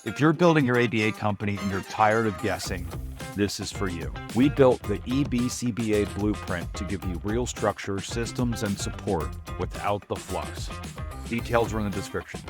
If you're building your ABA company and you're tired of guessing, this is for you. We built the BCBA blueprint to give you real structure, systems, and support without the fluff. Details are in the description.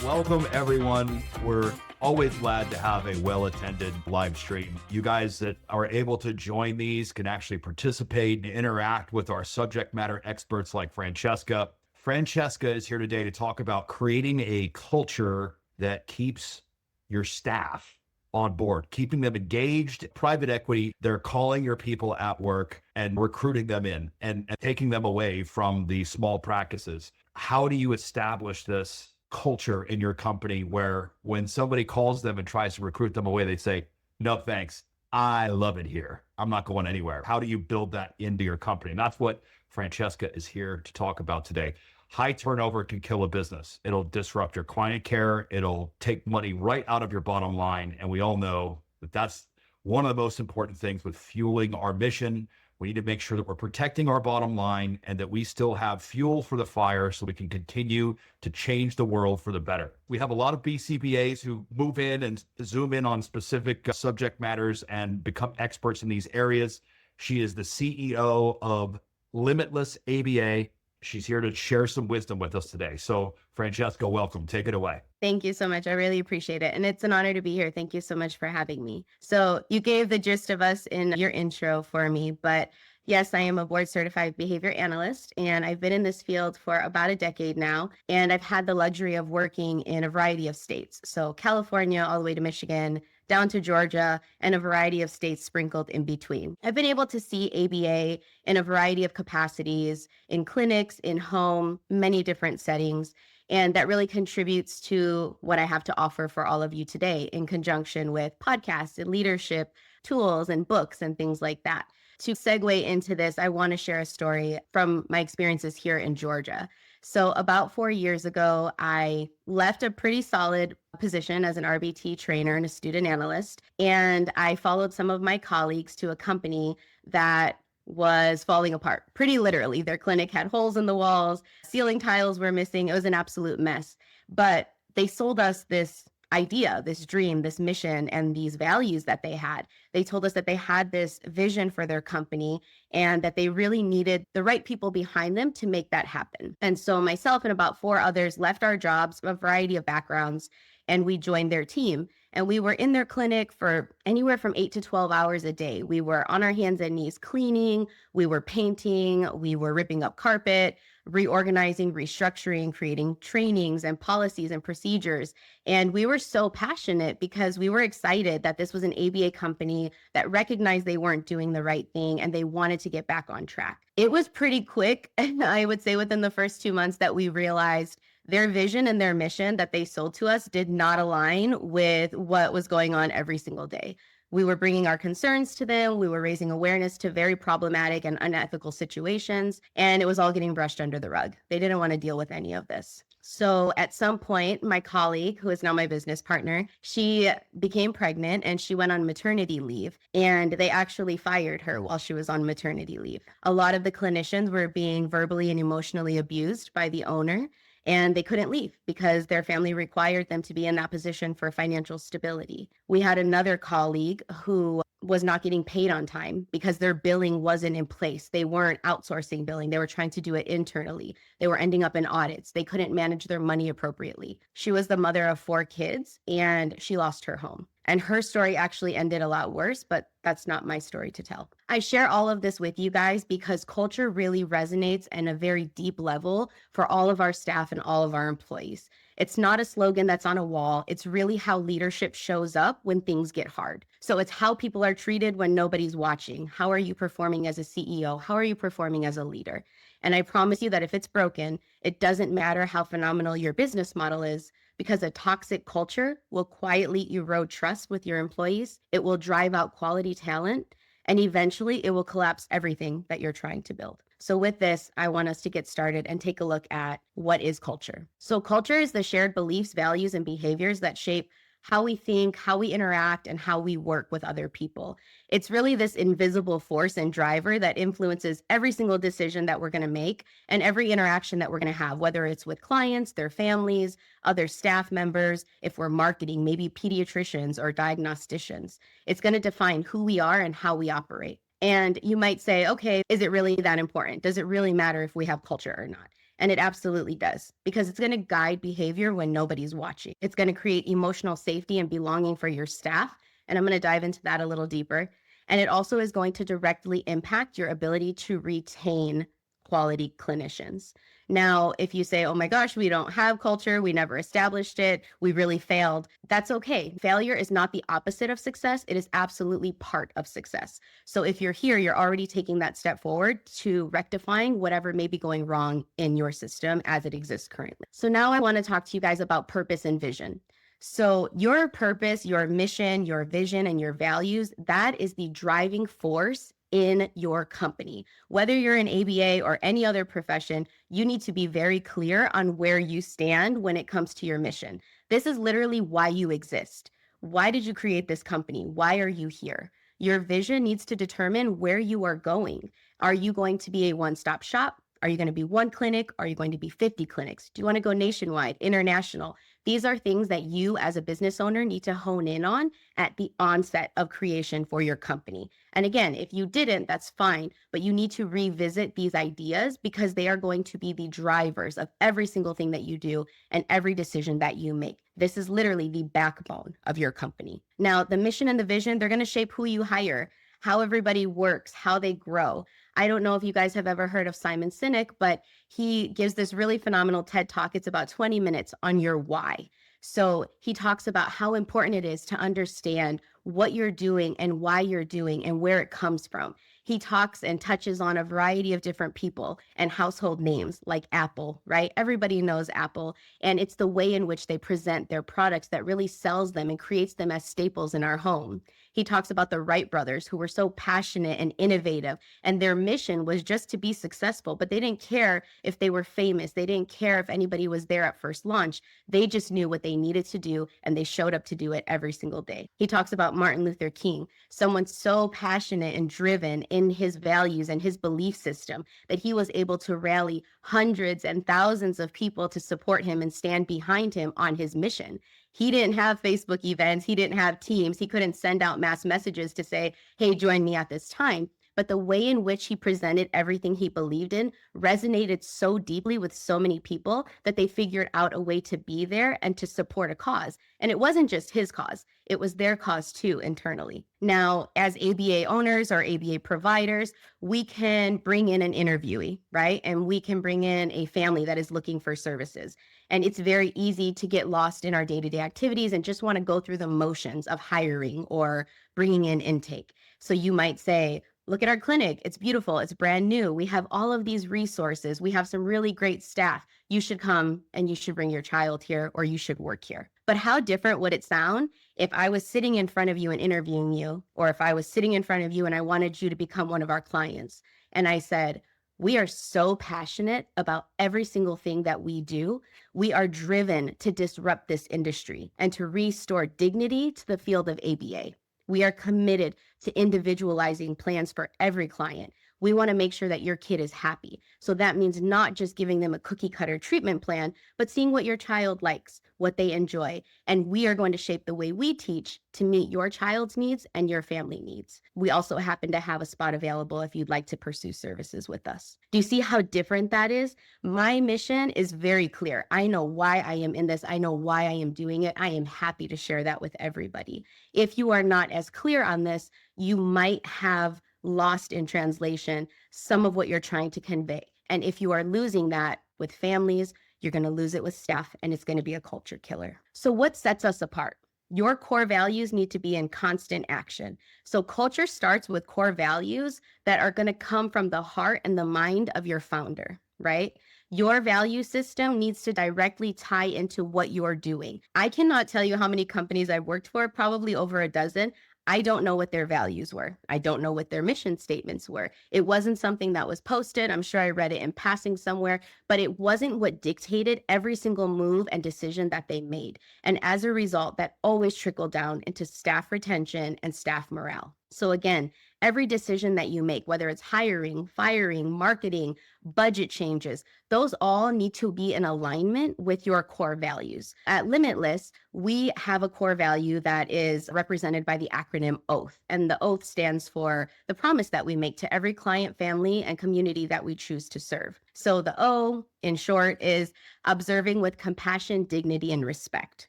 Welcome, everyone. We're always glad to have a well-attended live stream. You guys that are able to join these can actually participate and interact with our subject matter experts like Francesca. Francesca is here today to talk about creating a culture that keeps your staff on board, keeping them engaged. Private equity, they're calling your people at work and recruiting them in and taking them away from the small practices. How do you establish this culture in your company where when somebody calls them and tries to recruit them away, they say, no, thanks. I love it here. I'm not going anywhere. How do you build that into your company? And that's what Francesca is here to talk about today. High turnover can kill a business. It'll disrupt your client care. It'll take money right out of your bottom line. And we all know that that's one of the most important things with fueling our mission. We need to make sure that we're protecting our bottom line and that we still have fuel for the fire so we can continue to change the world for the better. We have a lot of BCBAs who move in and zoom in on specific subject matters and become experts in these areas. She is the CEO of Limitless ABA. She's here to share some wisdom with us today. So Francesca, welcome. Take it away. Thank you so much. I really appreciate it. And it's an honor to be here. Thank you so much for having me. So you gave the gist of us in your intro for me, but yes, I am a board certified behavior analyst, and I've been in this field for about a decade now. And I've had the luxury of working in a variety of states. So California, all the way to Michigan, down to Georgia, and a variety of states sprinkled in between. I've been able to see ABA in a variety of capacities, in clinics, in home, many different settings. And that really contributes to what I have to offer for all of you today in conjunction with podcasts and leadership tools and books and things like that. To segue into this, I want to share a story from my experiences here in Georgia. So about 4 years ago, I left a pretty solid position as an RBT trainer and a student analyst, and I followed some of my colleagues to a company that was falling apart, pretty literally. Their clinic had holes in the walls, ceiling tiles were missing. It was an absolute mess. But they sold us this idea, this dream, this mission, and these values that they had. They told us that they had this vision for their company and that they really needed the right people behind them to make that happen. And so myself and about 4 others left our jobs, a variety of backgrounds, and we joined their team. And we were in their clinic for anywhere from 8 to 12 hours a day. We were on our hands and knees cleaning, we were painting, we were ripping up carpet, reorganizing, restructuring, creating trainings and policies and procedures. And we were so passionate because we were excited that this was an ABA company that recognized they weren't doing the right thing and they wanted to get back on track. It was pretty quick, I would say within the first 2 months, that we realized their vision and their mission that they sold to us did not align with what was going on every single day. We were bringing our concerns to them. We were raising awareness to very problematic and unethical situations, and it was all getting brushed under the rug. They didn't want to deal with any of this. So at some point, my colleague, who is now my business partner, she became pregnant and she went on maternity leave, and they actually fired her while she was on maternity leave. A lot of the clinicians were being verbally and emotionally abused by the owner, and they couldn't leave because their family required them to be in that position for financial stability. We had another colleague who was not getting paid on time because their billing wasn't in place. They weren't outsourcing billing. They were trying to do it internally. They were ending up in audits. They couldn't manage their money appropriately. She was the mother of 4 kids, and she lost her home. And her story actually ended a lot worse, but that's not my story to tell. I share all of this with you guys because culture really resonates in a very deep level for all of our staff and all of our employees. It's not a slogan that's on a wall. It's really how leadership shows up when things get hard. So it's how people are treated when nobody's watching. How are you performing as a CEO? How are you performing as a leader? And I promise you that if it's broken, it doesn't matter how phenomenal your business model is, because a toxic culture will quietly erode trust with your employees. It will drive out quality talent, and eventually it will collapse everything that you're trying to build. So with this, I want us to get started and take a look at what is culture. So culture is the shared beliefs, values, and behaviors that shape how we think, how we interact, and how we work with other people. It's really this invisible force and driver that influences every single decision that we're going to make and every interaction that we're going to have, whether it's with clients, their families, other staff members, if we're marketing, maybe pediatricians or diagnosticians. It's going to define who we are and how we operate. And you might say, okay, is it really that important? Does it really matter if we have culture or not? And it absolutely does, because it's going to guide behavior when nobody's watching. It's going to create emotional safety and belonging for your staff. And I'm going to dive into that a little deeper. And it also is going to directly impact your ability to retain quality clinicians. Now, if you say, oh my gosh, we don't have culture, we never established it, we really failed, that's okay. Failure is not the opposite of success. It is absolutely part of success. So if you're here, you're already taking that step forward to rectifying whatever may be going wrong in your system as it exists currently. So now I want to talk to you guys about purpose and vision. So your purpose, your mission, your vision, and your values, that is the driving force in your company. Whether you're an ABA or any other profession, you need to be very clear on where you stand when it comes to your mission. This is literally why you exist. Why did you create this company? Why are you here? Your vision needs to determine where you are going. Are you going to be a one-stop shop? Are you going to be one clinic? Are you going to be 50 clinics? Do you want to go nationwide, international? These are things that you as a business owner need to hone in on at the onset of creation for your company. And again, if you didn't, that's fine, but you need to revisit these ideas because they are going to be the drivers of every single thing that you do and every decision that you make. This is literally the backbone of your company. Now, the mission and the vision, they're going to shape who you hire, how everybody works, how they grow. I don't know if you guys have ever heard of Simon Sinek, but he gives this really phenomenal TED Talk. It's about 20 minutes on your why. So he talks about how important it is to understand what you're doing and why you're doing and where it comes from. He talks and touches on a variety of different people and household names like Apple, right? Everybody knows Apple, and it's the way in which they present their products that really sells them and creates them as staples in our home. He talks about the Wright brothers, who were so passionate and innovative, and their mission was just to be successful, but they didn't care if they were famous. They didn't care if anybody was there at first launch. They just knew what they needed to do, and they showed up to do it every single day. He talks about Martin Luther King, someone so passionate and driven in his values and his belief system that he was able to rally hundreds and thousands of people to support him and stand behind him on his mission. He didn't have Facebook events. He didn't have teams. He couldn't send out mass messages to say, hey, join me at this time. But the way in which he presented everything he believed in resonated so deeply with so many people that they figured out a way to be there and to support a cause. And it wasn't just his cause. It was their cause too internally. Now, as ABA owners or ABA providers, we can bring in an interviewee, right? And we can bring in a family that is looking for services. And it's very easy to get lost in our day-to-day activities and just want to go through the motions of hiring or bringing in intake. So you might say, look at our clinic. It's beautiful. It's brand new. We have all of these resources. We have some really great staff. You should come and you should bring your child here, or you should work here. But how different would it sound if I was sitting in front of you and interviewing you, or if I was sitting in front of you and I wanted you to become one of our clients, and I said, we are so passionate about every single thing that we do. We are driven to disrupt this industry and to restore dignity to the field of ABA. We are committed to individualizing plans for every client. We want to make sure that your kid is happy. So that means not just giving them a cookie cutter treatment plan, but seeing what your child likes, what they enjoy. And we are going to shape the way we teach to meet your child's needs and your family needs. We also happen to have a spot available if you'd like to pursue services with us. Do you see how different that is? My mission is very clear. I know why I am in this. I know why I am doing it. I am happy to share that with everybody. If you are not as clear on this, you might have lost in translation some of what you're trying to convey. And if you are losing that with families, you're going to lose it with staff, and it's going to be a culture killer. So what sets us apart? Your core values need to be in constant action. So culture starts with core values that are going to come from the heart and the mind of your founder, right? Your value system needs to directly tie into what you're doing. I cannot tell you how many companies I've worked for, probably over a dozen. I don't know what their values were. I don't know what their mission statements were. It wasn't something that was posted. I'm sure I read it in passing somewhere, but it wasn't what dictated every single move and decision that they made. And as a result, that always trickled down into staff retention and staff morale. So again, every decision that you make, whether it's hiring, firing, marketing, budget changes, those all need to be in alignment with your core values. At Limitless, we have a core value that is represented by the acronym OATH. And the OATH stands for the promise that we make to every client, family, and community that we choose to serve. So the O, in short, is observing with compassion, dignity, and respect.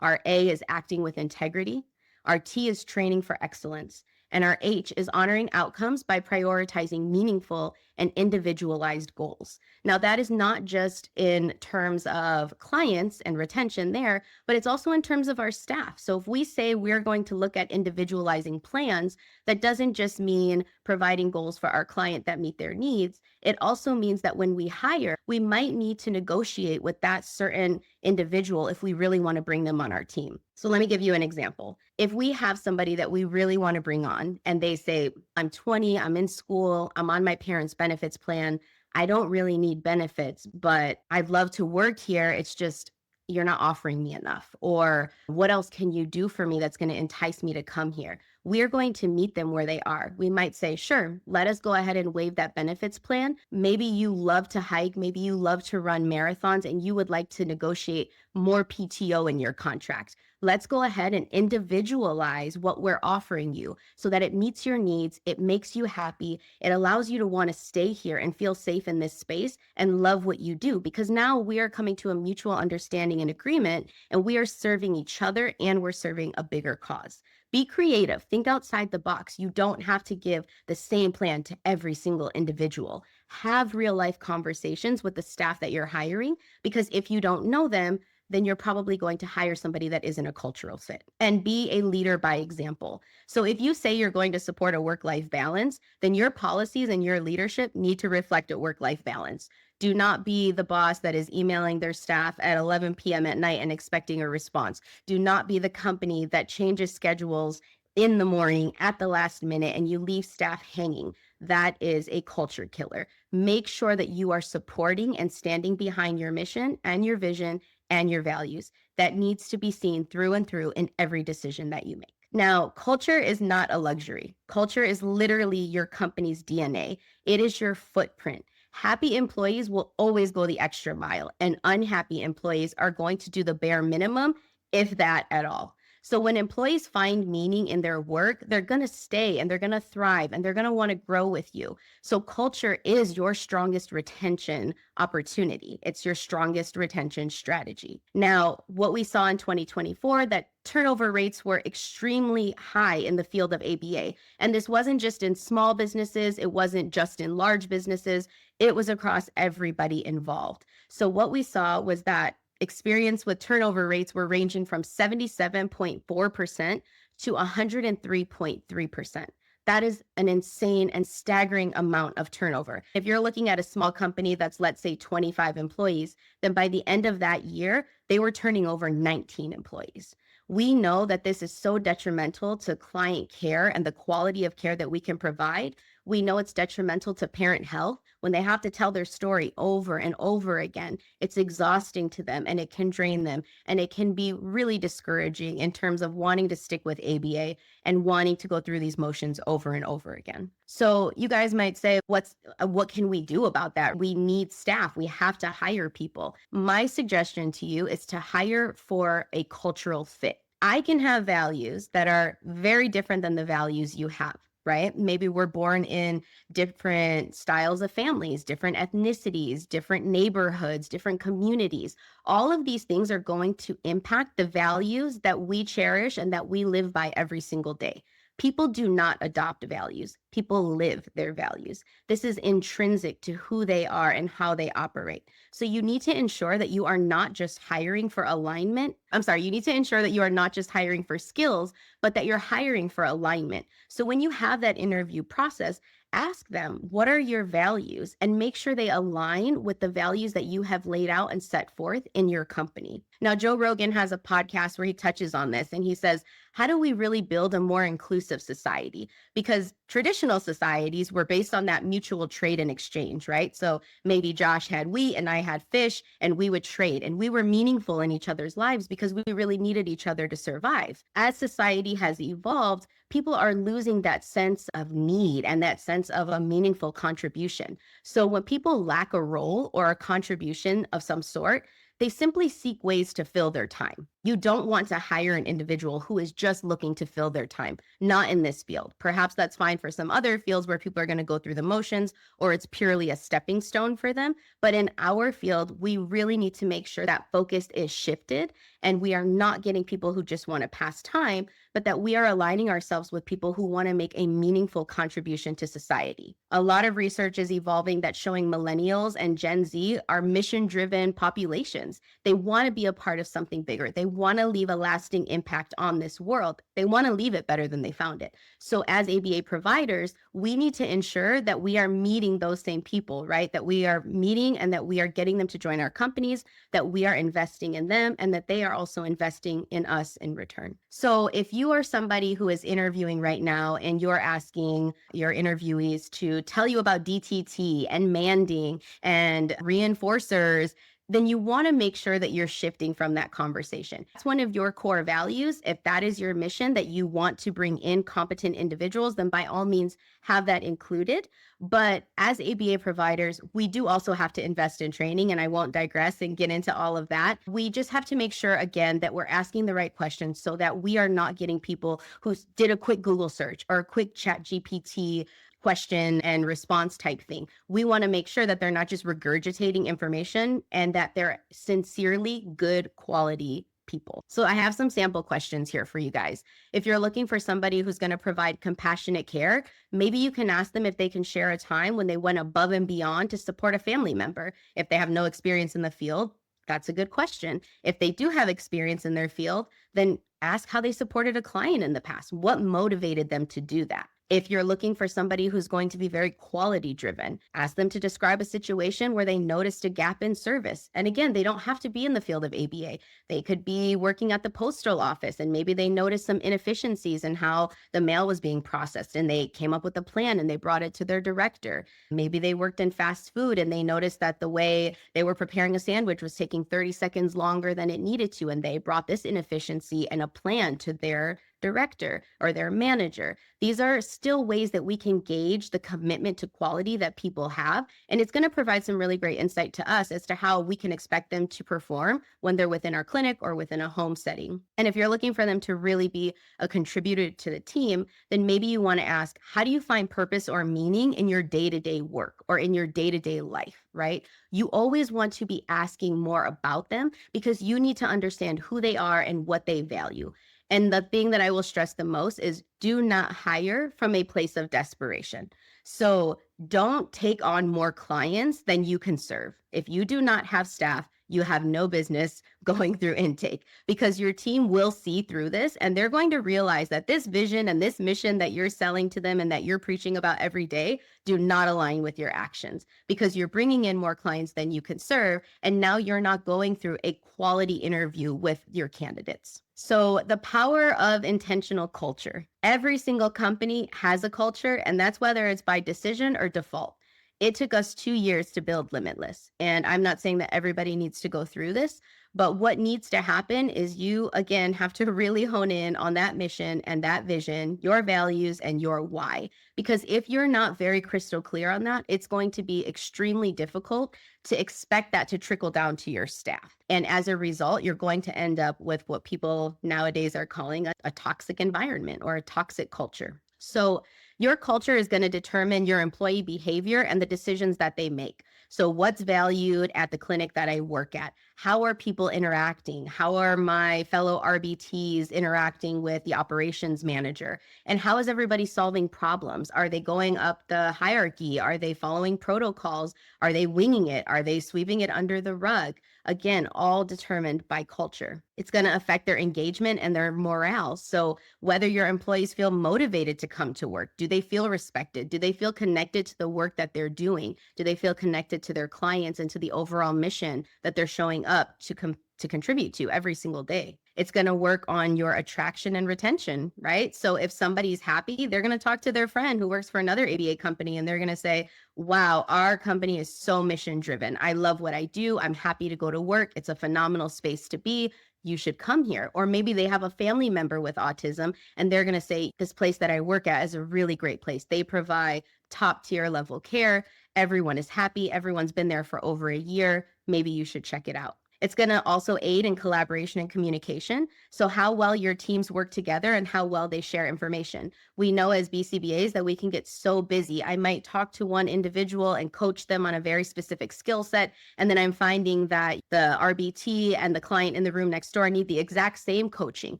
Our A is acting with integrity. Our T is training for excellence. And our H is honoring outcomes by prioritizing meaningful and individualized goals. Now, that is not just in terms of clients and retention there, but it's also in terms of our staff. So if we say we're going to look at individualizing plans, that doesn't just mean providing goals for our client that meet their needs. It also means that when we hire, we might need to negotiate with that certain individual if we really want to bring them on our team. So let me give you an example. If we have somebody that we really want to bring on and they say, I'm 20, I'm in school, I'm on my parents' benefits plan, I don't really need benefits, but I'd love to work here. It's just, you're not offering me enough. Or what else can you do for me that's going to entice me to come here? We're going to meet them where they are. We might say, sure, let us go ahead and waive that benefits plan. Maybe you love to hike. Maybe you love to run marathons and you would like to negotiate more PTO in your contract. Let's go ahead and individualize what we're offering you so that it meets your needs. It makes you happy. It allows you to want to stay here and feel safe in this space and love what you do, because now we are coming to a mutual understanding and agreement, and we are serving each other and we're serving a bigger cause. Be creative. Think outside the box. You don't have to give the same plan to every single individual. Have real life conversations with the staff that you're hiring, because if you don't know them, then you're probably going to hire somebody that isn't a cultural fit. And be a leader by example. So if you say you're going to support a work-life balance, then your policies and your leadership need to reflect a work-life balance. Do not be the boss that is emailing their staff at 11 p.m. at night and expecting a response. Do not be the company that changes schedules in the morning at the last minute and you leave staff hanging. That is a culture killer. Make sure that you are supporting and standing behind your mission and your vision and your values. That needs to be seen through and through in every decision that you make. Now, culture is not a luxury. Culture is literally your company's DNA. It is your footprint. Happy employees will always go the extra mile, and unhappy employees are going to do the bare minimum, if that at all. So when employees find meaning in their work, they're going to stay and they're going to thrive and they're going to want to grow with you. So culture is your strongest retention opportunity. It's your strongest retention strategy. Now, what we saw in 2024, that turnover rates were extremely high in the field of ABA. And this wasn't just in small businesses. It wasn't just in large businesses. It was across everybody involved. So what we saw was that experience with turnover rates were ranging from 77.4% to 103.3%. That is an insane and staggering amount of turnover. If you're looking at a small company that's, let's say, 25 employees, then by the end of that year, they were turning over 19 employees. We know that this is so detrimental to client care and the quality of care that we can provide. We know it's detrimental to parent health when they have to tell their story over and over again. It's exhausting to them and it can drain them, and it can be really discouraging in terms of wanting to stick with ABA and wanting to go through these motions over and over again. So you guys might say, what can we do about that? We need staff. We have to hire people. My suggestion to you is to hire for a cultural fit. I can have values that are very different than the values you have, right? Maybe we're born in different styles of families, different ethnicities, different neighborhoods, different communities. All of these things are going to impact the values that we cherish and that we live by every single day. People do not adopt values. People live their values. This is intrinsic to who they are and how they operate. So you need to ensure that you are not just hiring for alignment. You need to ensure that you are not just hiring for skills, but that you're hiring for alignment. So when you have that interview process, ask them, what are your values? And make sure they align with the values that you have laid out and set forth in your company. Now, Joe Rogan has a podcast where he touches on this and he says, how do we really build a more inclusive society? Because traditional societies were based on that mutual trade and exchange, right? So maybe Josh had wheat and I had fish, and we would trade, and we were meaningful in each other's lives because we really needed each other to survive. As society has evolved, people are losing that sense of need and that sense of a meaningful contribution. So when people lack a role or a contribution of some sort, they simply seek ways to fill their time. You don't want to hire an individual who is just looking to fill their time, not in this field. Perhaps that's fine for some other fields where people are going to go through the motions or it's purely a stepping stone for them. But in our field, we really need to make sure that focus is shifted and we are not getting people who just want to pass time, but that we are aligning ourselves with people who want to make a meaningful contribution to society. A lot of research is evolving that's showing millennials and Gen Z are mission-driven populations. They want to be a part of something bigger. They want to leave a lasting impact on this world. They want to leave it better than they found it. So as ABA providers, we need to ensure that we are meeting those same people, right? That we are meeting and that we are getting them to join our companies, that we are investing in them, and that they are also investing in us in return. So if you are somebody who is interviewing right now and you're asking your interviewees to tell you about DTT and manding and reinforcers, then you want to make sure that you're shifting from that conversation. It's one of your core values. If that is your mission, that you want to bring in competent individuals, then by all means have that included. But as ABA providers, we do also have to invest in training, and I won't digress and get into all of that. We just have to make sure, again, that we're asking the right questions so that we are not getting people who did a quick Google search or a quick Chat GPT question and response type thing. We want to make sure that they're not just regurgitating information and that they're sincerely good quality people. So I have some sample questions here for you guys. If you're looking for somebody who's going to provide compassionate care, maybe you can ask them if they can share a time when they went above and beyond to support a family member. If they have no experience in the field, that's a good question. If they do have experience in their field, then ask how they supported a client in the past. What motivated them to do that? If you're looking for somebody who's going to be very quality driven, ask them to describe a situation where they noticed a gap in service. And again, they don't have to be in the field of ABA. They could be working at the postal office and maybe they noticed some inefficiencies in how the mail was being processed and they came up with a plan and they brought it to their director. Maybe they worked in fast food and they noticed that the way they were preparing a sandwich was taking 30 seconds longer than it needed to. And they brought this inefficiency and a plan to their director or their manager. These are still ways that we can gauge the commitment to quality that people have. And it's going to provide some really great insight to us as to how we can expect them to perform when they're within our clinic or within a home setting. And if you're looking for them to really be a contributor to the team, then maybe you want to ask, how do you find purpose or meaning in your day-to-day work or in your day-to-day life, right? You always want to be asking more about them because you need to understand who they are and what they value. And the thing that I will stress the most is do not hire from a place of desperation. So don't take on more clients than you can serve. If you do not have staff, you have no business going through intake because your team will see through this and they're going to realize that this vision and this mission that you're selling to them and that you're preaching about every day do not align with your actions because you're bringing in more clients than you can serve. And now you're not going through a quality interview with your candidates. So the power of intentional culture. Every single company has a culture, and that's whether it's by decision or default. It took us 2 years to build Limitless. And I'm not saying that everybody needs to go through this, but what needs to happen is you, again, have to really hone in on that mission and that vision, your values and your why. Because if you're not very crystal clear on that, it's going to be extremely difficult to expect that to trickle down to your staff. And as a result, you're going to end up with what people nowadays are calling a toxic environment or a toxic culture. So your culture is going to determine your employee behavior and the decisions that they make. So what's valued at the clinic that I work at? How are people interacting? How are my fellow RBTs interacting with the operations manager? And how is everybody solving problems? Are they going up the hierarchy? Are they following protocols? Are they winging it? Are they sweeping it under the rug? Again, all determined by culture. It's going to affect their engagement and their morale. So whether your employees feel motivated to come to work, do they feel respected? Do they feel connected to the work that they're doing? Do they feel connected to their clients and to the overall mission that they're showing up to to contribute to every single day. It's going to work on your attraction and retention, right? So if somebody's happy, they're going to talk to their friend who works for another ABA company and they're going to say, wow, our company is so mission driven. I love what I do. I'm happy to go to work. It's a phenomenal space to be. You should come here. Or maybe they have a family member with autism and they're going to say, this place that I work at is a really great place. They provide top tier level care. Everyone is happy. Everyone's been there for over a year. Maybe you should check it out. It's going to also aid in collaboration and communication. So how well your teams work together and how well they share information. We know as BCBAs that we can get so busy. I might talk to one individual and coach them on a very specific skill set. And then I'm finding that the RBT and the client in the room next door need the exact same coaching.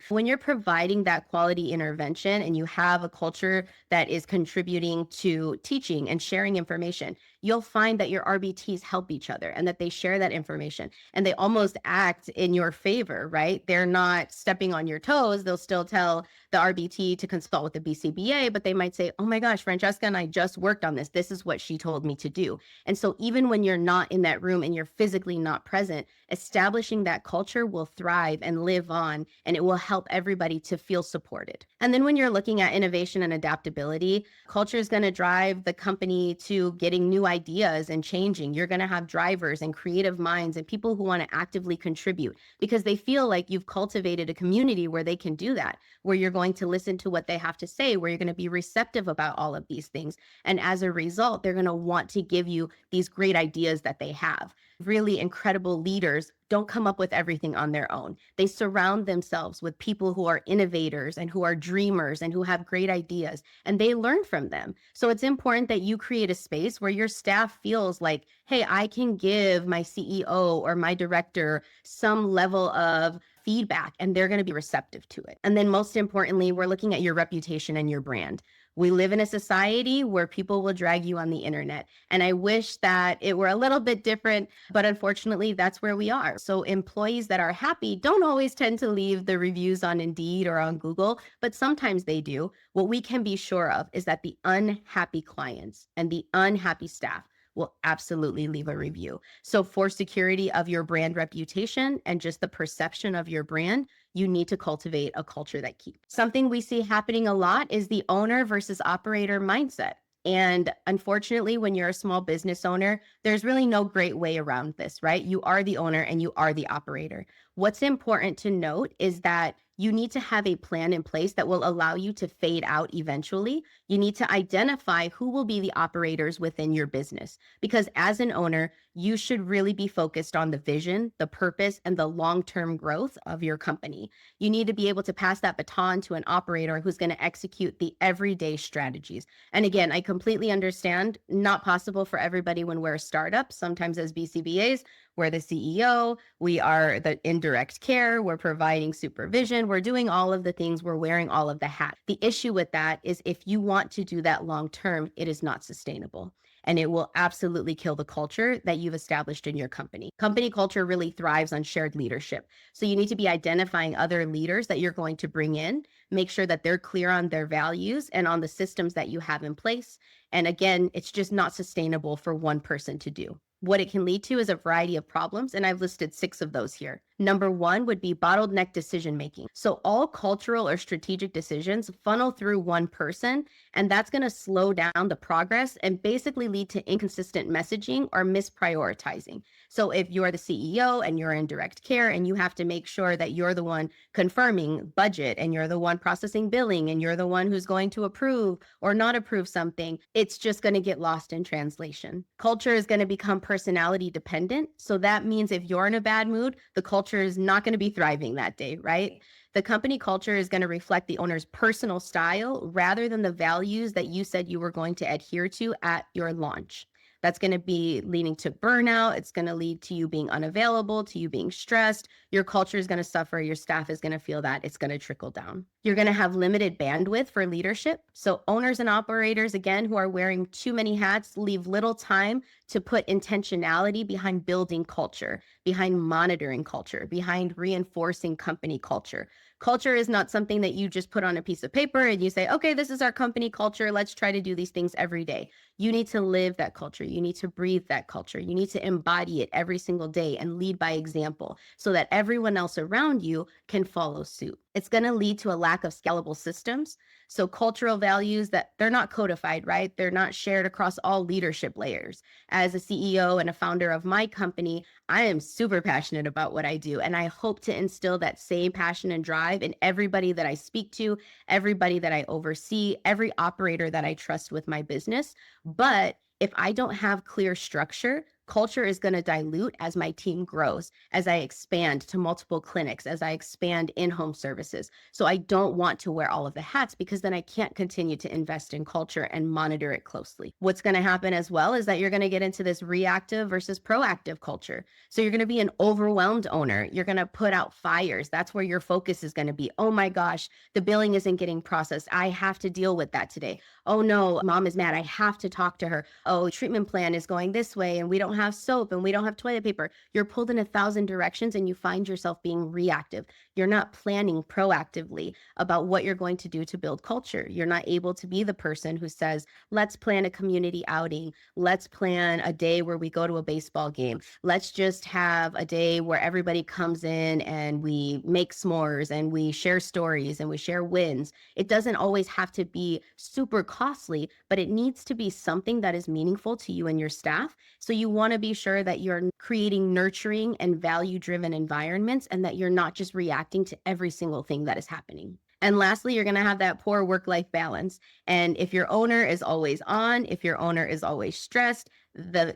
When you're providing that quality intervention and you have a culture that is contributing to teaching and sharing information, you'll find that your RBTs help each other and that they share that information and they almost act in your favor, right? They're not stepping on your toes. They'll still tell the RBT to consult with the BCBA, but they might say, oh my gosh, Francesca and I just worked on this. This is what she told me to do. And so even when you're not in that room and you're physically not present, establishing that culture will thrive and live on, and it will help everybody to feel supported. And then when you're looking at innovation and adaptability, culture is going to drive the company to getting new ideas and changing. You're going to have drivers and creative minds and people who want to actively contribute because they feel like you've cultivated a community where they can do that, where you're going to listen to what they have to say, where you're going to be receptive about all of these things. And as a result, they're going to want to give you these great ideas that they have. Really incredible leaders don't come up with everything on their own. They surround themselves with people who are innovators and who are dreamers and who have great ideas, and they learn from them. So it's important that you create a space where your staff feels like, hey, I can give my CEO or my director some level of feedback and they're going to be receptive to it. And then most importantly, we're looking at your reputation and your brand. We live in a society where people will drag you on the internet. And I wish that it were a little bit different, but unfortunately, that's where we are. So employees that are happy don't always tend to leave the reviews on Indeed or on Google, but sometimes they do. What we can be sure of is that the unhappy clients and the unhappy staff will absolutely leave a review. So for security of your brand reputation and just the perception of your brand, you need to cultivate a culture that keeps. Something we see happening a lot is the owner versus operator mindset. And unfortunately, when you're a small business owner, there's really no great way around this, right? You are the owner and you are the operator. What's important to note is that you need to have a plan in place that will allow you to fade out eventually. You need to identify who will be the operators within your business. Because as an owner, you should really be focused on the vision, the purpose, and the long-term growth of your company. You need to be able to pass that baton to an operator who's going to execute the everyday strategies. And again, I completely understand, not possible for everybody when we're a startup. Sometimes as BCBAs, we're the CEO, we are the indirect care, we're providing supervision, we're doing all of the things, we're wearing all of the hats. The issue with that is if you want to do that long term, it is not sustainable. And it will absolutely kill the culture that you've established in your company. Company culture really thrives on shared leadership. So you need to be identifying other leaders that you're going to bring in, make sure that they're clear on their values and on the systems that you have in place. And again, it's just not sustainable for one person to do. What it can lead to is a variety of problems, and I've listed 6 of those here. Number 1 would be bottleneck decision making. So all cultural or strategic decisions funnel through one person, and that's going to slow down the progress and basically lead to inconsistent messaging or misprioritizing. So if you're the CEO and you're in direct care and you have to make sure that you're the one confirming budget and you're the one processing billing and you're the one who's going to approve or not approve something, it's just going to get lost in translation. Culture is going to become personality dependent. So that means if you're in a bad mood, the culture is not going to be thriving that day, right? The company culture is going to reflect the owner's personal style rather than the values that you said you were going to adhere to at your launch. That's going to be leading to burnout. It's going to lead to you being unavailable, to you being stressed. Your culture is going to suffer. Your staff is going to feel that. It's going to trickle down. You're going to have limited bandwidth for leadership. So owners and operators, again, who are wearing too many hats, leave little time to put intentionality behind building culture, behind monitoring culture, behind reinforcing company culture. Culture is not something that you just put on a piece of paper and you say, okay, this is our company culture. Let's try to do these things every day. You need to live that culture. You need to breathe that culture. You need to embody it every single day and lead by example so that everyone else around you can follow suit. It's going to lead to a lack of scalable systems. So cultural values that they're not codified, right? They're not shared across all leadership layers. As a CEO and a founder of my company, I am super passionate about what I do. And I hope to instill that same passion and drive in everybody that I speak to, everybody that I oversee, every operator that I trust with my business. But if I don't have clear structure, culture is going to dilute as my team grows, as I expand to multiple clinics, as I expand in-home services. So I don't want to wear all of the hats because then I can't continue to invest in culture and monitor it closely. What's going to happen as well is that you're going to get into this reactive versus proactive culture. So you're going to be an overwhelmed owner. You're going to put out fires. That's where your focus is going to be. Oh my gosh, the billing isn't getting processed. I have to deal with that today. Oh no, mom is mad. I have to talk to her. Oh, treatment plan is going this way and we don't have soap and we don't have toilet paper. You're pulled in 1,000 directions and you find yourself being reactive. You're not planning proactively about what you're going to do to build culture. You're not able to be the person who says, let's plan a community outing. Let's plan a day where we go to a baseball game. Let's just have a day where everybody comes in and we make s'mores and we share stories and we share wins. It doesn't always have to be super costly, but it needs to be something that is meaningful to you and your staff. So you want to be sure that you're creating nurturing and value-driven environments and that you're not just reacting to every single thing that is happening. And lastly, you're going to have that poor work-life balance. And if your owner is always on, if your owner is always stressed,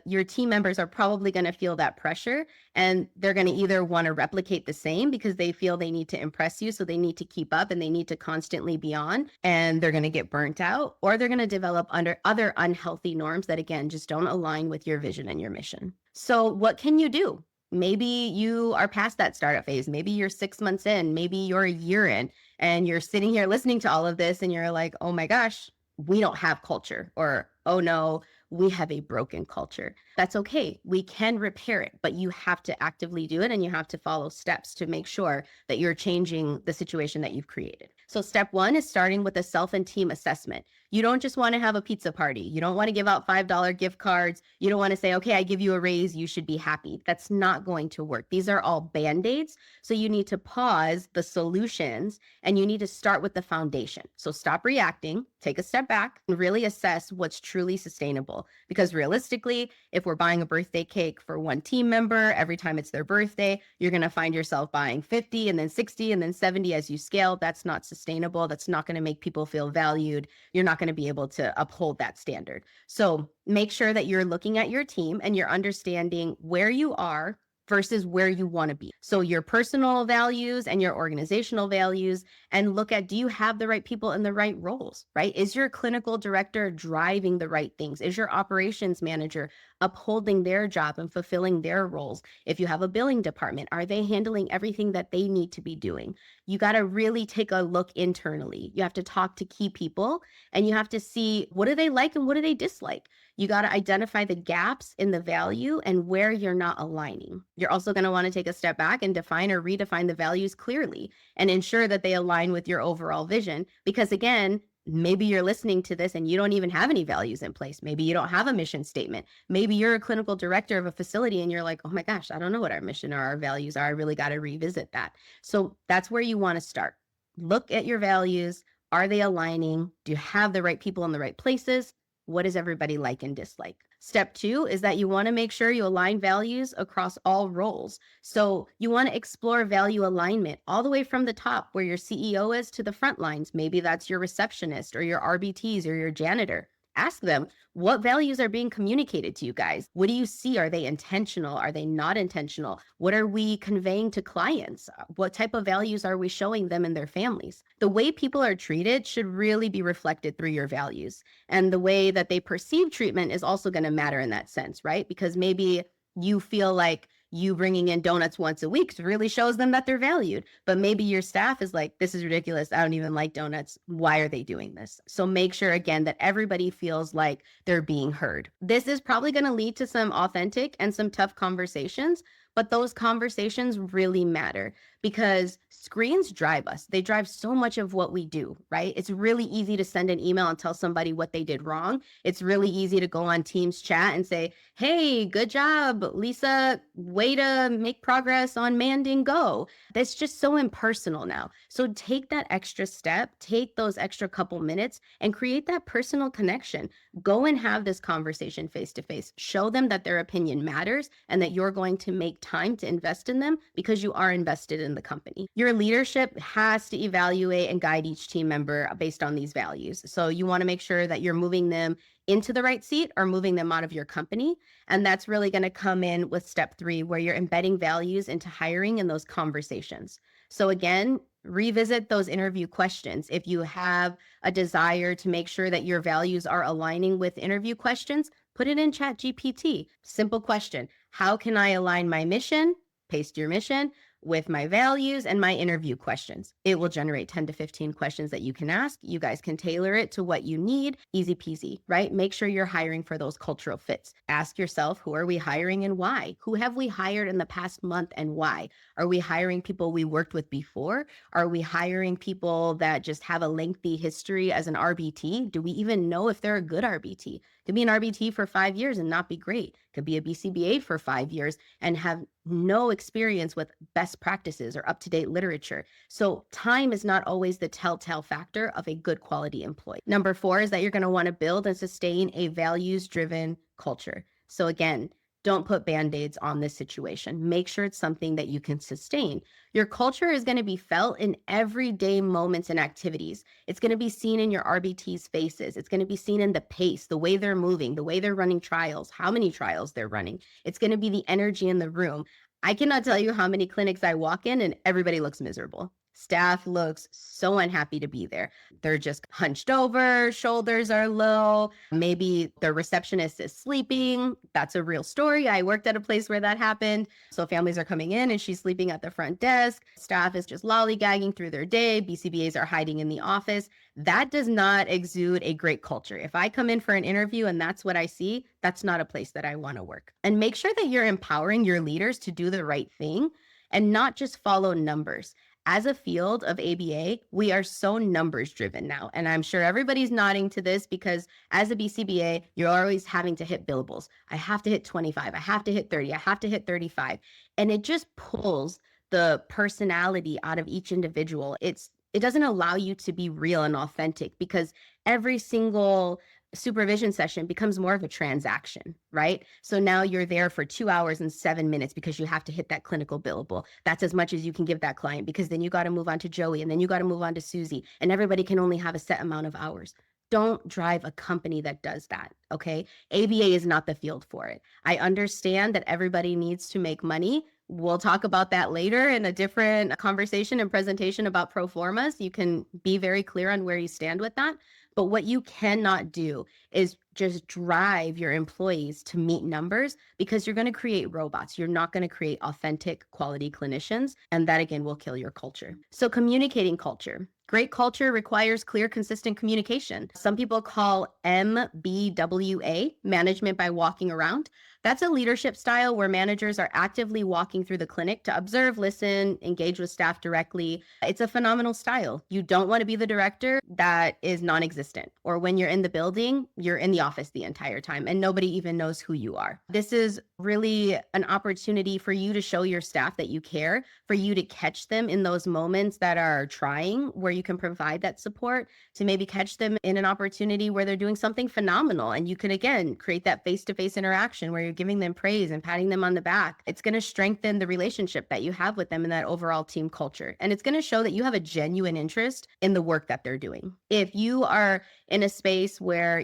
your team members are probably going to feel that pressure and they're going to either want to replicate the same because they feel they need to impress you. So they need to keep up and they need to constantly be on and they're going to get burnt out, or they're going to develop under other unhealthy norms that, again, just don't align with your vision and your mission. So what can you do? Maybe you are past that startup phase. Maybe you're 6 months in, maybe you're a year in, and you're sitting here listening to all of this and you're like, oh my gosh, we don't have culture, or, oh no, we have a broken culture. That's okay. We can repair it, but you have to actively do it and you have to follow steps to make sure that you're changing the situation that you've created. So step 1 is starting with a self and team assessment. You don't just want to have a pizza party. You don't want to give out $5 gift cards. You don't want to say, okay, I give you a raise, you should be happy. That's not going to work. These are all band-aids. So you need to pause the solutions and you need to start with the foundation. So stop reacting, take a step back, and really assess what's truly sustainable. Because realistically, if we're buying a birthday cake for one team member, every time it's their birthday, you're going to find yourself buying 50 and then 60 and then 70 as you scale. That's not sustainable. That's not going to make people feel valued. You're not going to be able to uphold that standard. So make sure that you're looking at your team and you're understanding where you are versus where you want to be. So your personal values and your organizational values, and look at, do you have the right people in the right roles, right? Is your clinical director driving the right things? Is your operations manager upholding their job and fulfilling their roles? If you have a billing department, are they handling everything that they need to be doing? You got to really take a look internally. You have to talk to key people and you have to see, what do they like and what do they dislike? You got to identify the gaps in the value and where you're not aligning. You're also going to want to take a step back and define or redefine the values clearly and ensure that they align with your overall vision. Because again, maybe you're listening to this and you don't even have any values in place. Maybe you don't have a mission statement. Maybe you're a clinical director of a facility and you're like, oh my gosh, I don't know what our mission or our values are. I really got to revisit that. So that's where you want to start. Look at your values. Are they aligning? Do you have the right people in the right places? What does everybody like and dislike? Step 2 is that you want to make sure you align values across all roles. So you want to explore value alignment all the way from the top where your CEO is to the front lines. Maybe that's your receptionist or your RBTs or your janitor. Ask them, what values are being communicated to you guys? What do you see? Are they intentional? Are they not intentional? What are we conveying to clients? What type of values are we showing them and their families? The way people are treated should really be reflected through your values. And the way that they perceive treatment is also going to matter in that sense, right? Because maybe you feel like you bringing in donuts once a week really shows them that they're valued. But maybe your staff is like, this is ridiculous. I don't even like donuts. Why are they doing this? So make sure, again, that everybody feels like they're being heard. This is probably going to lead to some authentic and some tough conversations, But those conversations really matter because screens drive us. They drive so much of what we do, right? It's really easy to send an email and tell somebody what they did wrong. It's really easy to go on Teams chat and say, hey, good job, Lisa, way to make progress on Manding Go. That's just so impersonal now. So take that extra step, take those extra couple minutes and create that personal connection. Go and have this conversation face to face. Show them that their opinion matters and that you're going to make time to invest in them because you are invested in the company. Your leadership has to evaluate and guide each team member based on these values. So you want to make sure that you're moving them into the right seat or moving them out of your company. And that's really going to come in with step 3, where you're embedding values into hiring and those conversations. So again, revisit those interview questions. If you have a desire to make sure that your values are aligning with interview questions, put it in ChatGPT. Simple question. How can I align my mission? Paste your mission with my values and my interview questions. It will generate 10 to 15 questions that you can ask. You guys can tailor it to what you need. Easy peasy, right? Make sure you're hiring for those cultural fits. Ask yourself, who are we hiring and why? Who have we hired in the past month and why? Are we hiring people we worked with before? Are we hiring people that just have a lengthy history as an RBT? Do we even know if they're a good RBT? Could be an RBT for 5 years and not be great. Could be a BCBA for 5 years and have no experience with best practices or up-to-date literature. So time is not always the telltale factor of a good quality employee. Number 4 is that you're going to want to build and sustain a values-driven culture. So again, don't put Band-Aids on this situation. Make sure it's something that you can sustain. Your culture is going to be felt in everyday moments and activities. It's going to be seen in your RBT's faces. It's going to be seen in the pace, the way they're moving, the way they're running trials, how many trials they're running. It's going to be the energy in the room. I cannot tell you how many clinics I walk in and everybody looks miserable. Staff looks so unhappy to be there. They're just hunched over, shoulders are low. Maybe the receptionist is sleeping. That's a real story. I worked at a place where that happened. So families are coming in and she's sleeping at the front desk. Staff is just lollygagging through their day. BCBAs are hiding in the office. That does not exude a great culture. If I come in for an interview and that's what I see, that's not a place that I want to work. And make sure that you're empowering your leaders to do the right thing and not just follow numbers. As a field of ABA, we are so numbers driven now. And I'm sure everybody's nodding to this because as a BCBA, you're always having to hit billables. I have to hit 25. I have to hit 30. I have to hit 35. And it just pulls the personality out of each individual. It doesn't allow you to be real and authentic because every single supervision session becomes more of a transaction, right? So now you're there for 2 hours and 7 minutes because you have to hit that clinical billable. That's as much as you can give that client because then you got to move on to Joey and then you got to move on to Susie and everybody can only have a set amount of hours. Don't drive a company that does that, okay? ABA is not the field for it. I understand that everybody needs to make money. We'll talk about that later in a different conversation and presentation about pro formas. You can be very clear on where you stand with that. But what you cannot do is just drive your employees to meet numbers because you're going to create robots. You're not going to create authentic quality clinicians. And that again will kill your culture. So communicating culture. Great culture requires clear, consistent communication. Some people call MBWA, management by walking around. That's a leadership style where managers are actively walking through the clinic to observe, listen, engage with staff directly. It's a phenomenal style. You don't want to be the director that is non-existent, or when you're in the building, you're in the office the entire time and nobody even knows who you are. This is really an opportunity for you to show your staff that you care, for you to catch them in those moments that are trying, where you can provide that support, to maybe catch them in an opportunity where they're doing something phenomenal. And you can, again, create that face-to-face interaction where you're giving them praise and patting them on the back. It's going to strengthen the relationship that you have with them in that overall team culture. And it's going to show that you have a genuine interest in the work that they're doing. If you are in a space where,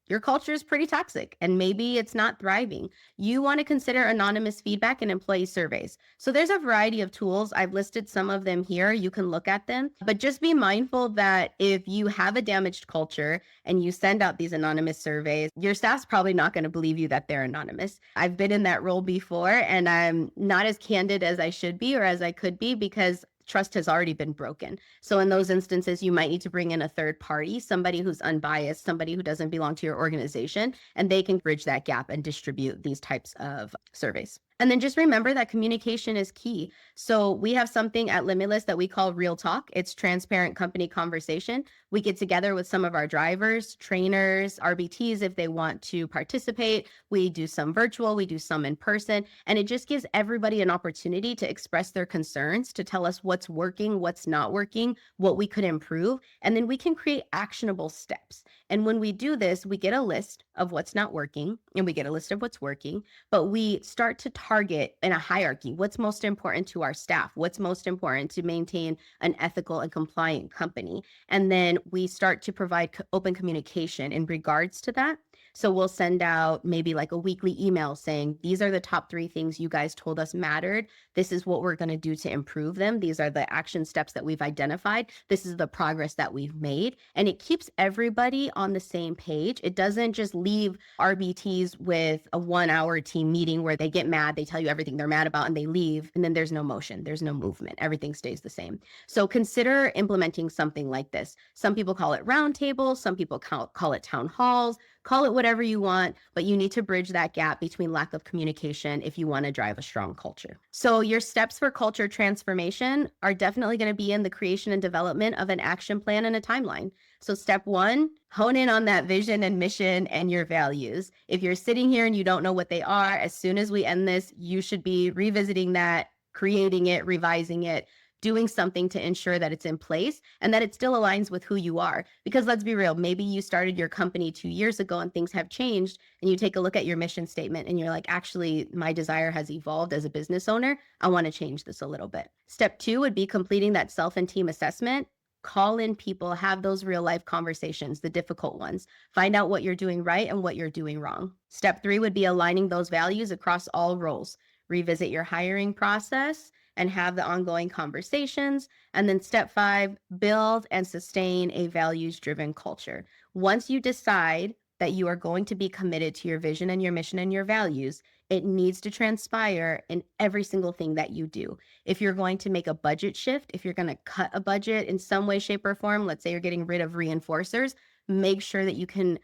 your culture is pretty toxic and maybe it's not thriving, you want to consider anonymous feedback and employee surveys. So there's a variety of tools. I've listed some of them here. You can look at them, but just be mindful that if you have a damaged culture and you send out these anonymous surveys, your staff's probably not going to believe you that they're anonymous. I've been in that role before and I'm not as candid as I should be or as I could be because trust has already been broken. So in those instances, you might need to bring in a third party, somebody who's unbiased, somebody who doesn't belong to your organization, and they can bridge that gap and distribute these types of surveys. And then just remember that communication is key. So we have something at Limitless that we call Real Talk. It's transparent company conversation. We get together with some of our drivers, trainers, RBTs if they want to participate. We do some virtual, we do some in person, and it just gives everybody an opportunity to express their concerns, to tell us what's working, what's not working, what we could improve, and then we can create actionable steps. And when we do this, we get a list of what's not working and we get a list of what's working, but we start to target in a hierarchy what's most important to our staff, what's most important to maintain an ethical and compliant company. And then we start to provide open communication in regards to that. So we'll send out maybe like a weekly email saying, these are the top 3 things you guys told us mattered. This is what we're going to do to improve them. These are the action steps that we've identified. This is the progress that we've made. And it keeps everybody on the same page. It doesn't just leave RBTs with a 1-hour team meeting where they get mad, they tell you everything they're mad about, and they leave. And then there's no motion, there's no movement. Everything stays the same. So consider implementing something like this. Some people call it roundtables, some people call it town halls. Call it whatever you want, but you need to bridge that gap between lack of communication if you want to drive a strong culture. So your steps for culture transformation are definitely going to be in the creation and development of an action plan and a timeline. So step 1, hone in on that vision and mission and your values. If you're sitting here and you don't know what they are, as soon as we end this, you should be revisiting that, creating it, revising it, doing something to ensure that it's in place and that it still aligns with who you are. Because let's be real, maybe you started your company 2 years ago and things have changed, and you take a look at your mission statement and you're like, actually, my desire has evolved as a business owner. I want to change this a little bit. Step 2 would be completing that self and team assessment. Call in people, have those real life conversations, the difficult ones. Find out what you're doing right and what you're doing wrong. Step 3 would be aligning those values across all roles. Revisit your hiring process and have the ongoing conversations. And then step 5, build and sustain a values-driven culture. Once you decide that you are going to be committed to your vision and your mission and your values, it needs to transpire in every single thing that you do. If you're going to make a budget shift, if you're going to cut a budget in some way, shape, or form, let's say you're getting rid of reinforcers, make sure that you can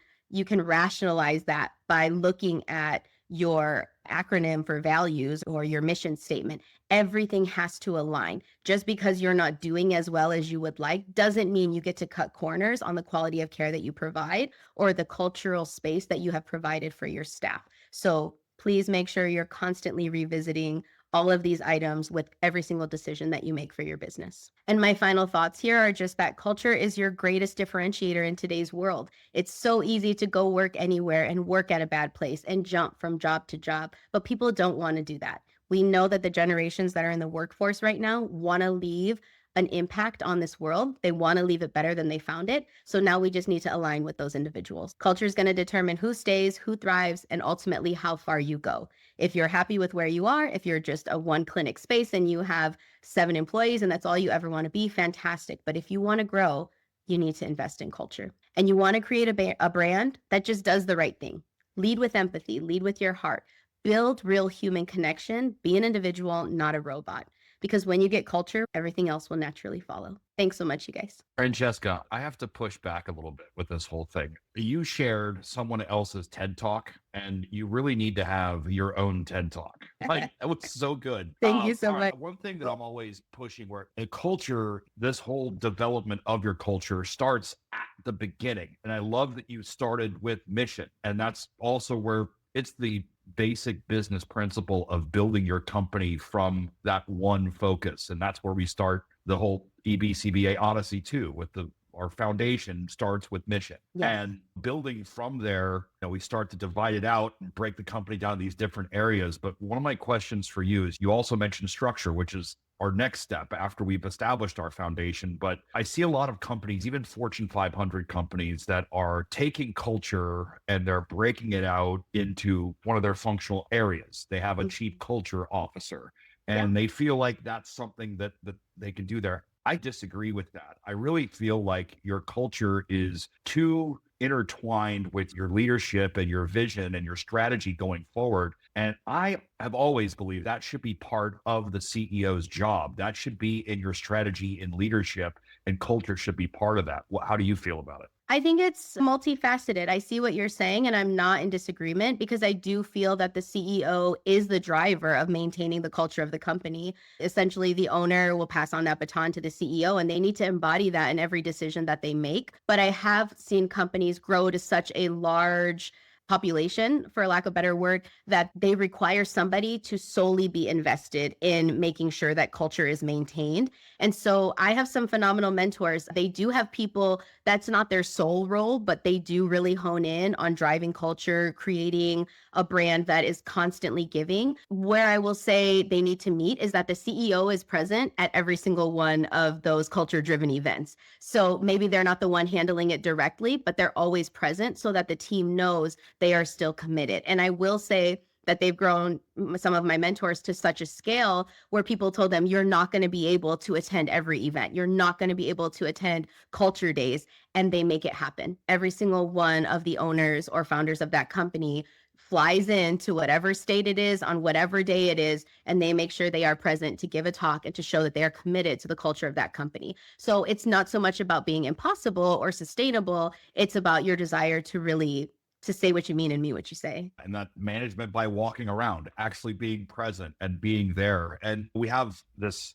rationalize that by looking at your acronym for values or your mission statement. Everything has to align. Just because you're not doing as well as you would like doesn't mean you get to cut corners on the quality of care that you provide or the cultural space that you have provided for your staff. So please make sure you're constantly revisiting all of these items with every single decision that you make for your business. And my final thoughts here are just that culture is your greatest differentiator in today's world. It's so easy to go work anywhere and work at a bad place and jump from job to job, but people don't want to do that. We know that the generations that are in the workforce right now want to leave an impact on this world. They want to leave it better than they found it. So now we just need to align with those individuals. Culture is going to determine who stays, who thrives, and ultimately how far you go. If you're happy with where you are, if you're just a 1-clinic space and you have 7 employees and that's all you ever want to be, fantastic. But if you want to grow, you need to invest in culture. And you want to create a brand that just does the right thing. Lead with empathy, lead with your heart. Build real human connection, be an individual, not a robot. Because when you get culture, everything else will naturally follow. Thanks so much, you guys. Francesca, I have to push back a little bit with this whole thing. You shared someone else's TED Talk, and you really need to have your own TED Talk. Like, that was so good. Thank you so all much. right, one thing that I'm always pushing where a culture, this whole development of your culture starts at the beginning. And I love that you started with mission. And that's also where it's the basic business principle of building your company from that one focus. And that's where we start the whole EBCBA Odyssey too, with our foundation starts with mission. Yes. And building from there, we start to divide it out and break the company down to these different areas. But one of my questions for you is, you also mentioned structure, which is our next step after we've established our foundation. But I see a lot of companies, even Fortune 500 companies, that are taking culture and they're breaking it out into one of their functional areas. They have a chief culture officer, and they feel like that's something that they can do there. I disagree with that. I really feel like your culture is too intertwined with your leadership and your vision and your strategy going forward. And I have always believed that should be part of the CEO's job. That should be in your strategy and leadership, and culture should be part of that. How do you feel about it? I think it's multifaceted. I see what you're saying, and I'm not in disagreement because I do feel that the CEO is the driver of maintaining the culture of the company. Essentially, the owner will pass on that baton to the CEO, and they need to embody that in every decision that they make. But I have seen companies grow to such a large population, for lack of a better word, that they require somebody to solely be invested in making sure that culture is maintained. And so I have some phenomenal mentors. They do have people that's not their sole role, but they do really hone in on driving culture, creating a brand that is constantly giving. Where I will say they need to meet is that the CEO is present at every single one of those culture driven events. So maybe they're not the one handling it directly, but they're always present so that the team knows they are still committed. And I will say that they've grown, some of my mentors, to such a scale where people told them, you're not going to be able to attend every event. You're not going to be able to attend culture days. And they make it happen. Every single one of the owners or founders of that company flies into whatever state it is on whatever day it is, and they make sure they are present to give a talk and to show that they are committed to the culture of that company. So it's not so much about being impossible or sustainable. It's about your desire to really to say what you mean and mean what you say. And that management by walking around, actually being present and being there. And we have this,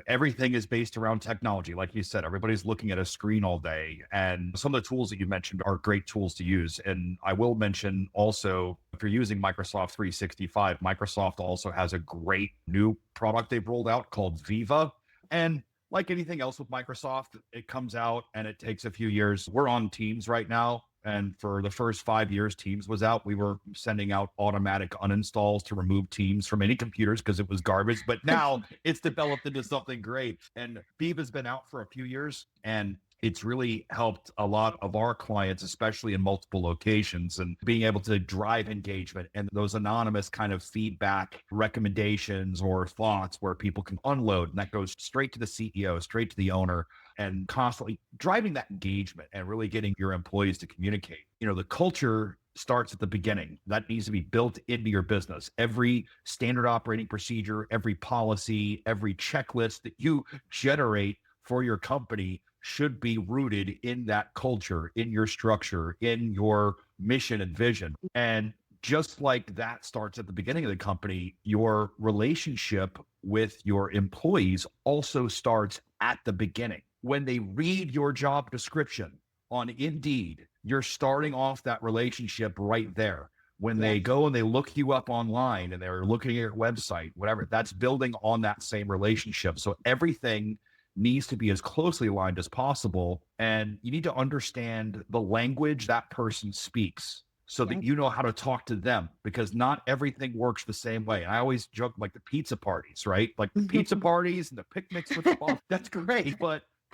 everything is based around technology. Like you said, everybody's looking at a screen all day. And some of the tools that you mentioned are great tools to use. And I will mention also, if you're using Microsoft 365, Microsoft also has a great new product they've rolled out called Viva. And like anything else with Microsoft, it comes out and it takes a few years. We're on Teams right now. And for the first 5 years Teams was out, we were sending out automatic uninstalls to remove Teams from any computers because it was garbage. But now it's developed into something great. And Viva's been out for a few years, and it's really helped a lot of our clients, especially in multiple locations, and being able to drive engagement and those anonymous kind of feedback recommendations or thoughts where people can unload. And that goes straight to the CEO, straight to the owner, and constantly driving that engagement and really getting your employees to communicate. The culture starts at the beginning. That needs to be built into your business. Every standard operating procedure, every policy, every checklist that you generate for your company should be rooted in that culture, in your structure, in your mission and vision. And just like that starts at the beginning of the company, your relationship with your employees also starts at the beginning. When they read your job description on Indeed, you're starting off that relationship right there. When they go and they look you up online and they're looking at your website, whatever, that's building on that same relationship. So everything needs to be as closely aligned as possible. And you need to understand the language that person speaks so that you know how to talk to them, because not everything works the same way. And I always joke, like the pizza parties, right? Like the pizza parties and the picnics with the boss, that's great.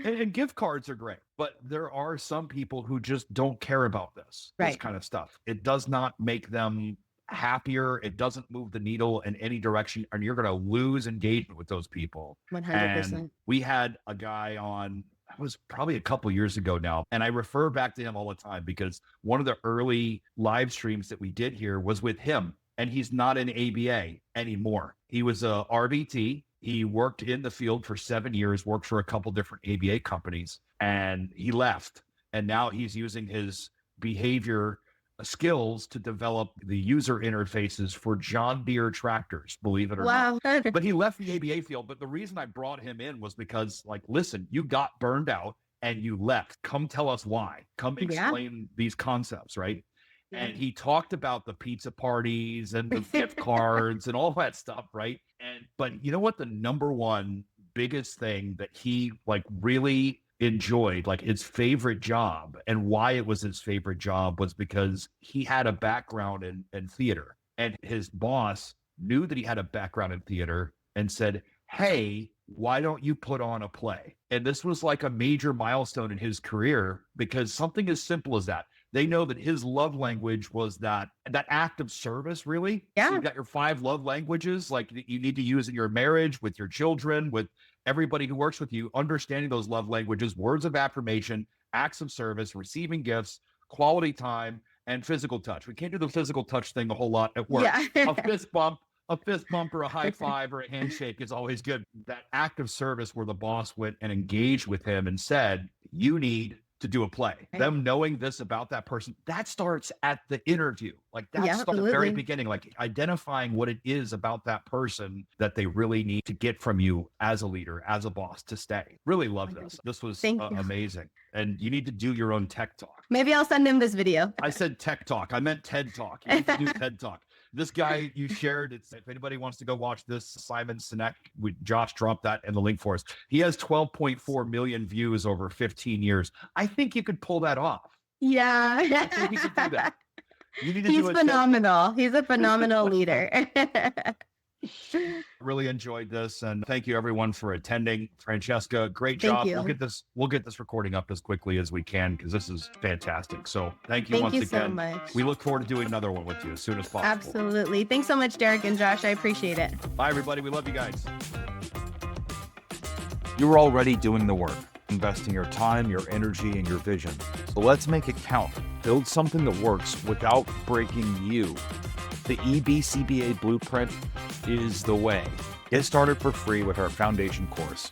And gift cards are great, but there are some people who just don't care about this kind of stuff. It does not make them happier. It doesn't move the needle in any direction, and you're going to lose engagement with those people. 100%. And we had a guy on, it was probably a couple years ago now, and I refer back to him all the time because one of the early live streams that we did here was with him, and he's not in ABA anymore. He was a RBT. He worked in the field for 7 years, worked for a couple different ABA companies, and he left. And now he's using his behavior skills to develop the user interfaces for John Deere tractors, believe it or not. But he left the ABA field. But the reason I brought him in was because, like, listen, you got burned out and you left. Come tell us why. Come explain these concepts, right? And he talked about the pizza parties and the gift cards and all that stuff, right? But you know what? The number one biggest thing that he really enjoyed, like his favorite job, and why it was his favorite job was because he had a background in theater, and his boss knew that he had a background in theater and said, hey, why don't you put on a play? And this was like a major milestone in his career, because something as simple as that, they know that his love language was that act of service, really. So you've got your 5 love languages, like you need to use in your marriage, with your children, with everybody who works with you, understanding those love languages, words of affirmation, acts of service, receiving gifts, quality time, and physical touch. We can't do the physical touch thing a whole lot at work. A fist bump or a high five or a handshake is always good. That act of service where the boss went and engaged with him and said, you need to do a play. Right. Them knowing this about that person, that starts at the interview. Like that's Yeah, at the very absolutely. beginning, like identifying what it is about that person that they really need to get from you as a leader, as a boss to stay. Really love this. This was Thank you. amazing. And you need to do your own tech talk. Maybe I'll send him this video. I said tech talk. I meant TED talk. You need to do TED talk. This guy you shared, if anybody wants to go watch this, Simon Sinek, Josh dropped that in the link for us. He has 12.4 million views over 15 years. I think you could pull that off. Yeah. I think you could do that. You need to He's do a phenomenal. He's a phenomenal leader. Really enjoyed this, and thank you everyone for attending. Francesca, great Thank job. you. We'll get this recording up as quickly as we can because this is fantastic. So thank you Thank once you again. so much. We look forward to doing another one with you as soon as possible. Absolutely. Thanks so much, Derek and Josh. I appreciate it. Bye everybody. We love you guys. You're already doing the work, investing your time, your energy, and your vision. So let's make it count. Build something that works without breaking you. The EBCBA Blueprint is the way. Get started for free with our foundation course.